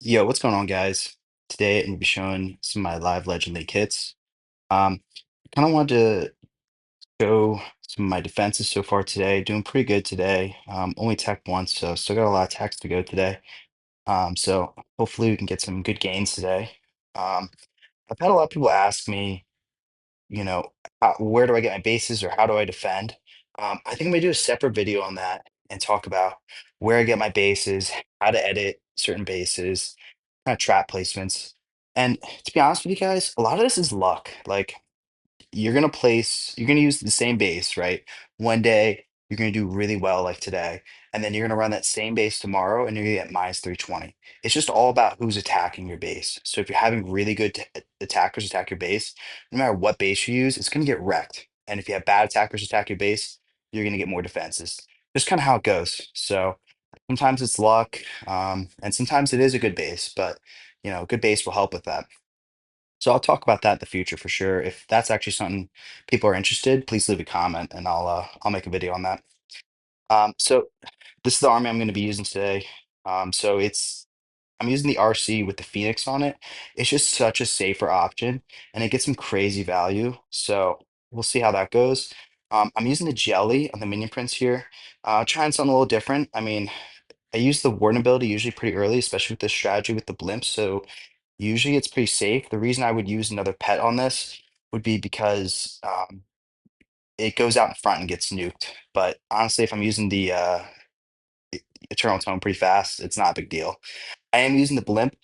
Yo, what's going on, guys? Today, I'm gonna be showing some of my live Legend League hits. Kind of wanted to show some of my defenses so far today. Doing pretty good today. Only tech once, so still got a lot of techs to go today. So hopefully we can get some good gains today. Um, I've had a lot of people ask me, you know, where do I get my bases or how do I defend? I think I'm gonna do a separate video on that and talk about where I get my bases, how to edit certain bases, kind of trap placements. And to be honest with you guys, a lot of this is luck. Like you're gonna use the same base, right? One day you're gonna do really well, like today, and then you're gonna run that same base tomorrow, and you're gonna get minus 320. It's just all about who's attacking your base. So if you're having really good attackers attack your base, no matter what base you use, it's gonna get wrecked. And if you have bad attackers attack your base, you're gonna get more defenses. Just kind of how it goes. So sometimes it's luck, and sometimes it is a good base, but a good base will help with that. So I'll talk about that in the future for sure. If that's actually something people are interested, please leave a comment and I'll make a video on that. So this is the army I'm going to be using today. So I'm using the RC with the Phoenix on it. It's just such a safer option and it gets some crazy value. So we'll see how that goes. I'm using the jelly on the minion prints here. Trying something a little different. I mean, I use the warden ability usually pretty early, especially with this strategy with the blimps. So usually it's pretty safe. The reason I would use another pet on this would be because it goes out in front and gets nuked. But honestly, if I'm using the Eternal Tone pretty fast, it's not a big deal. I am using the blimp,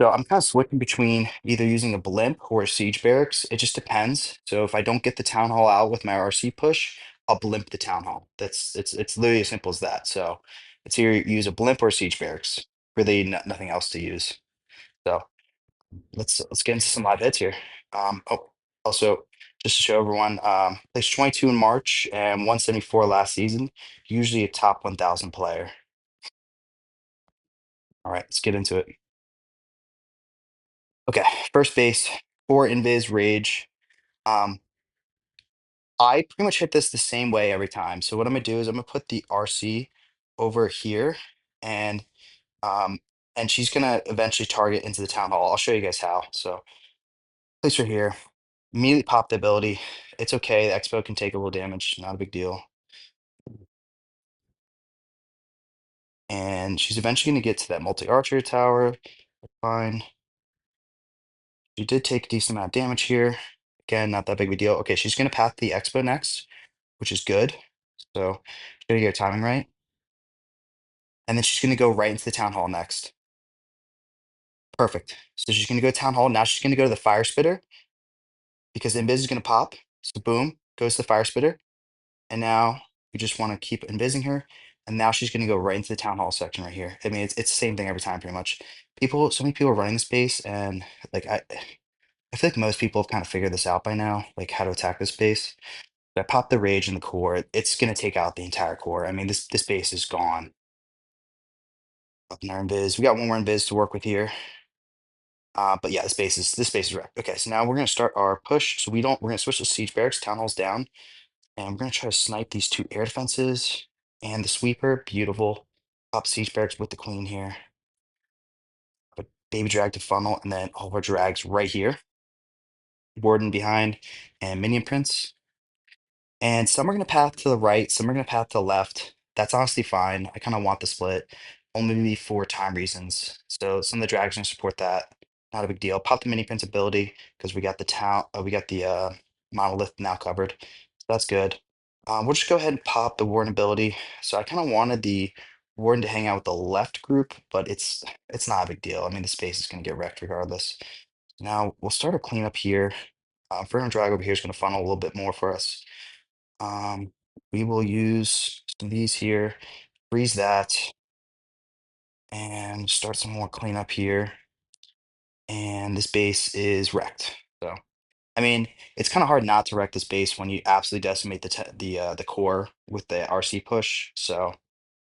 so I'm kind of switching between either using a blimp or a siege barracks. It just depends. So if I don't get the town hall out with my RC push, I'll blimp the town hall. It's literally as simple as that. So it's either use a blimp or a siege barracks. Really, nothing else to use. So let's get into some live hits here. Also, just to show everyone, placed 22 in March and 174 last season. Usually a top 1,000 player. All right, let's get into it. Okay, first base, 4 invis rage. Um, I pretty much hit this the same way every time. So what I'm gonna do is I'm gonna put the RC over here, and um, and she's gonna eventually target into the town hall. I'll show you guys how. So place her here. Immediately pop the ability. It's okay. The expo can take a little damage. Not a big deal. And she's eventually going to get to that multi-archer tower. Fine. She did take a decent amount of damage here. Again, not that big of a deal. Okay, she's going to path the expo next, which is good. So she's going to get her timing right. And then she's going to go right into the town hall next. Perfect. So she's going to go to town hall. Now she's going to go to the fire spitter because Invis is going to pop. So boom, goes to the fire spitter. And now we just want to keep invising her. And now she's going to go right into the town hall section right here. I mean, it's the same thing every time, pretty much. So many people are running this base, and like I feel like most people have kind of figured this out by now, like how to attack this base. I pop the rage in the core. It's going to take out the entire core. I mean, this base is gone. Up in our invis. We got one more invis to work with here. But yeah, this base is wrecked. Okay, so now we're going to start our push. So we're going to switch to siege barracks. Town hall's down. And I'm going to try to snipe these 2 air defenses and the sweeper. Beautiful. Pop siege barracks with the queen here. But baby drag to funnel, and then all of our drags right here. Warden behind, and minion prince. And some are going to path to the right, some are going to path to the left. That's honestly fine. I kind of want the split, only for time reasons. So some of the drags are going to support that. Not a big deal. Pop the mini prince ability because we got the monolith now covered. So that's good. We'll just go ahead and pop the warden ability. So I kind of wanted the warden to hang out with the left group, but it's not a big deal. I mean, the space is going to get wrecked regardless. Now we'll start a cleanup here. Inferno drag over here is going to funnel a little bit more for us. Um, we will use some of these here, freeze that, and start some more cleanup here. And this base is wrecked. So, I mean, it's kind of hard not to wreck this base when you absolutely decimate the core with the RC push. So,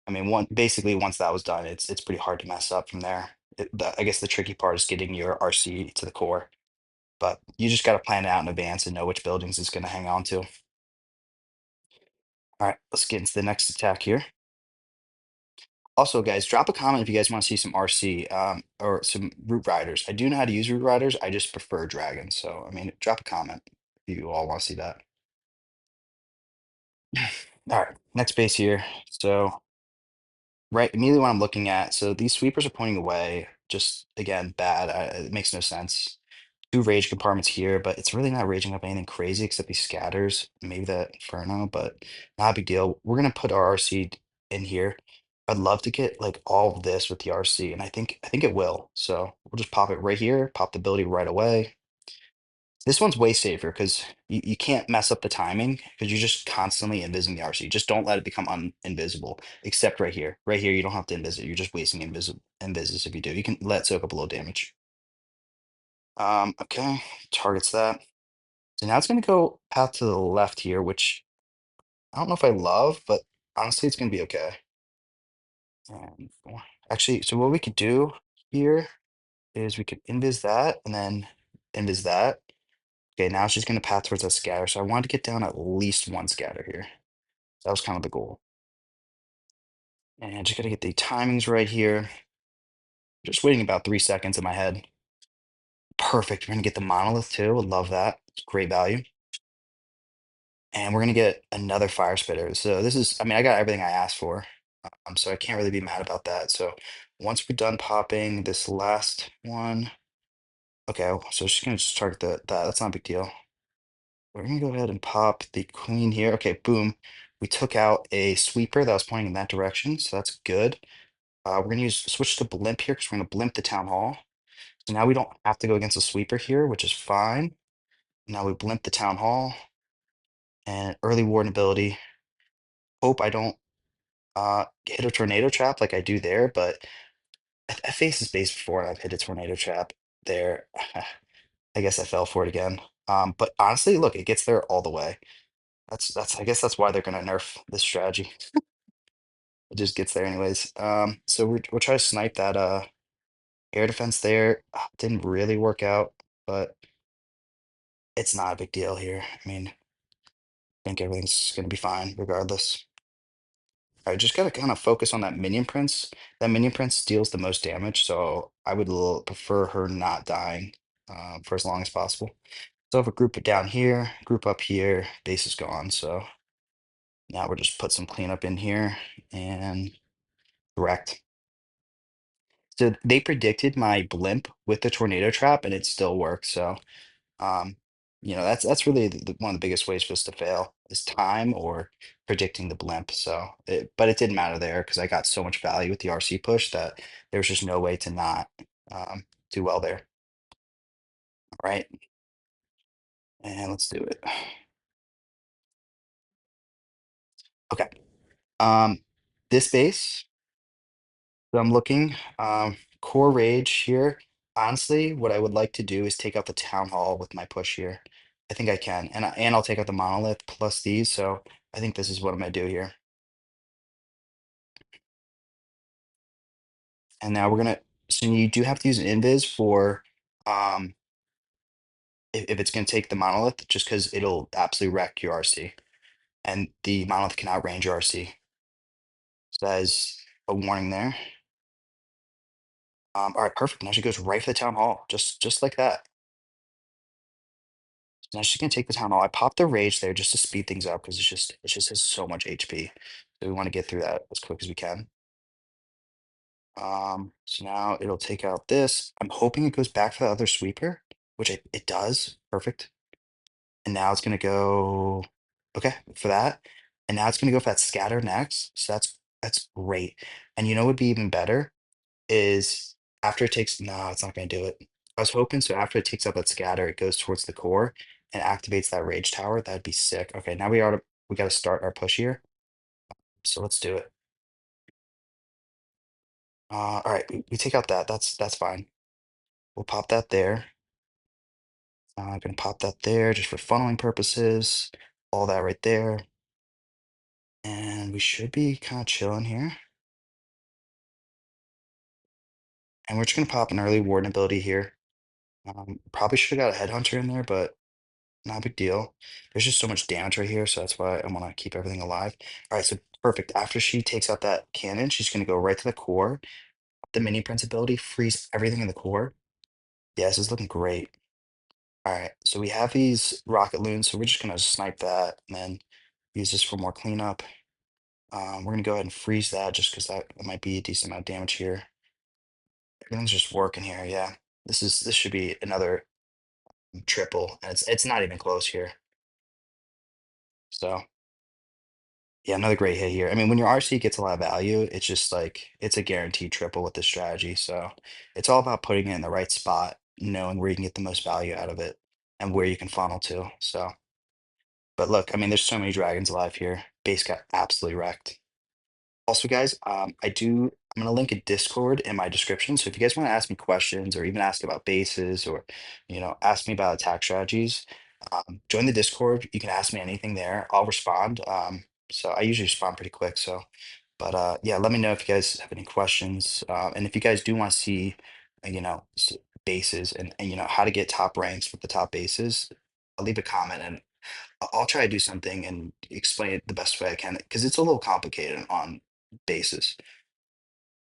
I mean, basically once that was done, it's pretty hard to mess up from there. I guess the tricky part is getting your RC to the core, but you just got to plan it out in advance and know which buildings it's going to hang on to. All right, let's get into the next attack here. Also, guys, drop a comment if you guys want to see some RC or some Root Riders. I do know how to use Root Riders. I just prefer dragons. So, I mean, drop a comment if you all want to see that. All right, next base here. So, right, immediately what I'm looking at. So these sweepers are pointing away. Just again, bad. It makes no sense. Two rage compartments here, but it's really not raging up anything crazy except these scatters, maybe that Inferno, but not a big deal. We're gonna put our RC in here. I'd love to get like all of this with the RC, and I think it will. So we'll just pop it right here, pop the ability right away. This one's way safer because you can't mess up the timing because you're just constantly invising the RC. Just don't let it become invisible, except right here. Right here, you don't have to invis it. You're just wasting invises if you do. You can let soak up a little damage. Okay, targets that. So now it's going to go out to the left here, which I don't know if I love, but honestly, it's going to be okay. Actually, so what we could do here is we could invis that and then invis that. Okay, now it's just going to path towards that scatter. So I wanted to get down at least one scatter here. That was kind of the goal. And I just got to get the timings right here. Just waiting about 3 seconds in my head. Perfect. We're going to get the monolith too. Would love that. It's great value. And we're going to get another fire spitter. So this is, I mean, I got everything I asked for. So I can't really be mad about that. So once we're done popping this last one, okay, so it's just gonna just target that. That's not a big deal. We're gonna go ahead and pop the queen here. Okay, boom. We took out a sweeper that was pointing in that direction, so that's good. We're gonna switch to blimp here because we're gonna blimp the town hall. So now we don't have to go against a sweeper here, which is fine. Now we blimp the town hall and early warden ability. Hope I don't hit a tornado trap like I do there, but I faced this base before and I've hit a tornado trap there. I guess I fell for it again. But honestly, look, it gets there all the way. That's I guess that's why they're gonna nerf this strategy. It just gets there anyways. So we'll try to snipe that air defense there. Didn't really work out, but it's not a big deal here. I mean, I think everything's gonna be fine regardless. I just gotta kind of focus on that minion prince. That minion prince deals the most damage, so I would prefer her not dying for as long as possible. So if a group it down here, group up here, base is gone. So now we'll just put some cleanup in here and correct. So they predicted my blimp with the tornado trap and it still worked. So um, that's really one of the biggest ways for us to fail is time or predicting the blimp. So but it didn't matter there because I got so much value with the RC push that there was just no way to not do well there. All right. And let's do it. Okay. Um, this base. So I'm looking, core rage here. Honestly, what I would like to do is take out the town hall with my push here. I think I can, and I'll take out the monolith plus these. So I think this is what I'm gonna do here. And now we're gonna. So you do have to use an invis for um if it's gonna take the monolith, just because it'll absolutely wreck your RC, and the monolith can outrange your RC. So that is a warning there. All right, perfect. Now she goes right for the town hall, just like that. Now she's gonna take the town hall. I popped the rage there just to speed things up because it just has so much HP. So we want to get through that as quick as we can. So now it'll take out this. I'm hoping it goes back for the other sweeper, which it does. Perfect. And now it's gonna go okay for that. And now it's gonna go for that scatter next. So that's great. And you know what would be even better is after it takes no, it's not gonna do it. I was hoping so after it takes out that scatter, it goes towards the core and activates that rage tower. That'd be sick. Okay, now we gotta start our push here. So let's do it. All right, we take out that. That's fine. We'll pop that there. I'm gonna pop that there just for funneling purposes. All that right there. And we should be kind of chilling here. And we're just gonna pop an early warden ability here. Probably should have got a headhunter in there, but not a big deal. There's just so much damage right here, so that's why I want to keep everything alive. All right, so Perfect. After she takes out that cannon, she's gonna go right to the core. The mini prince ability, freeze everything in the core. Yeah, this is looking great. All right, so we have these rocket loons, so we're just gonna snipe that and then use this for more cleanup. We're gonna go ahead and freeze that just because that might be a decent amount of damage here. Everything's just working here. Yeah, this should be another triple, and it's not even close here. So yeah, another great hit here. I mean, when your RC gets a lot of value, it's just like it's a guaranteed triple with this strategy. So it's all about putting it in the right spot, knowing where you can get the most value out of it and where you can funnel to. So, but look, I mean, there's so many dragons alive here. Base got absolutely wrecked. Also, guys, I'm gonna link a Discord in my description. So if you guys want to ask me questions or even ask about bases or, ask me about attack strategies, join the Discord. You can ask me anything there. I'll respond. So I usually respond pretty quick. So, but yeah, let me know if you guys have any questions. And if you guys do want to see, bases and how to get top ranks with the top bases, I'll leave a comment and I'll try to do something and explain it the best way I can because it's a little complicated on basis.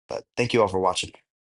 But thank you all for watching.